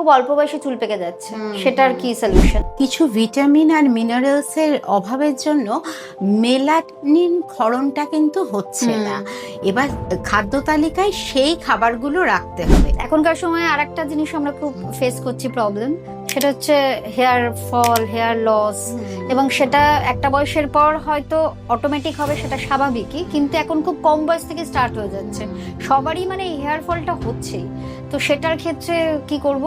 খুব অল্প বয়সে চুল পেকে যাচ্ছে, সেটার কি সলিউশন? কিছু ভিটামিন আর মিনারেলস এর অভাবের জন্য মেলানিন ক্ষরণটা কিন্তু হচ্ছে না। এবার খাদ্য তালিকায় সেই খাবারগুলো রাখতে হবে। এখনকার সময়ে আরেকটা জিনিস আমরা খুব ফেস করছি প্রবলেম, সেটা হচ্ছে হেয়ার ফল, হেয়ার লস, এবং সেটা একটা বয়সের পর হয়তো অটোমেটিক হবে, সেটা স্বাভাবিকই, কিন্তু এখন খুব কম বয়স থেকে স্টার্ট হয়ে যাচ্ছে সবারই, মানে এই হেয়ার ফলটা হচ্ছেই। তো সেটার ক্ষেত্রে কি করব?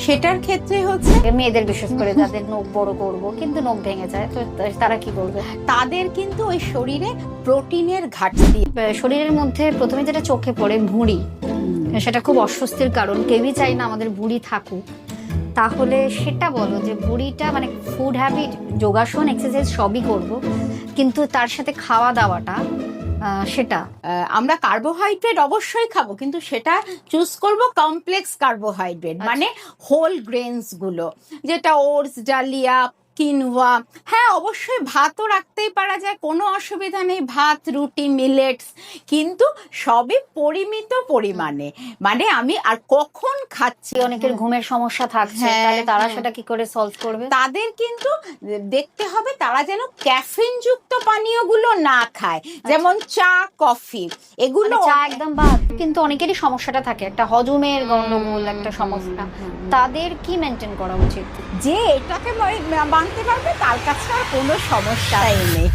সেটার ক্ষেত্রে হচ্ছে মেয়েদের বিশেষ করে যাদের নখ বড় করব কিন্তু নখ ভেঙে যায়, তো তারা কি করবে? তাদের কিন্তু ওই শরীরে প্রোটিনের ঘাটতি। শরীরের মধ্যে প্রথমে যেটা চোখে পড়ে ভুঁড়ি, সেটা খুব অস্বস্তির কারণ, কেউই চাই না আমাদের ভুঁড়ি থাকুক। তাহলে সেটা বলো যে ভুঁড়িটা মানে ফুড হ্যাবিট, যোগাসন, এক্সারসাইজ সবই করব, কিন্তু তার সাথে খাওয়া দাওয়াটা সেটা আমরা কার্বোহাইড্রেট অবশ্যই খাবো, কিন্তু সেটা চুজ করব কমপ্লেক্স কার্বোহাইড্রেট, মানে হোল গ্রেনস গুলো, যেটা ওটস, ডালিয়া, কিনোয়া। হ্যাঁ, অবশ্যই ভাতও রাখতেই পারা যায়, কোনো অসুবিধা নেই, ভাত, রুটি, মিলেটস, কিন্তু সবই পরিমিত পরিমাণে। মানে আমি আর কখন খাচ্ছি। অনেকের ঘুমের সমস্যা থাকছে, তাহলে তারা সেটা কি করে সলভ করবে? তাদের কিন্তু দেখতে হবে তারা যেন ক্যাফিন যুক্ত পানীয়গুলো না খায়, যেমন চা, কফি, এগুলো চা একদম বাদ। কিন্তু অনেকেরই সমস্যাটা থাকে, একটা হজমের গন্ডগোল, একটা সমস্যা, তাদের কি মেনটেন করা উচিত? যে এটাকে মানতে পারবে তার কাছে আর কোনো সমস্যাই নেই।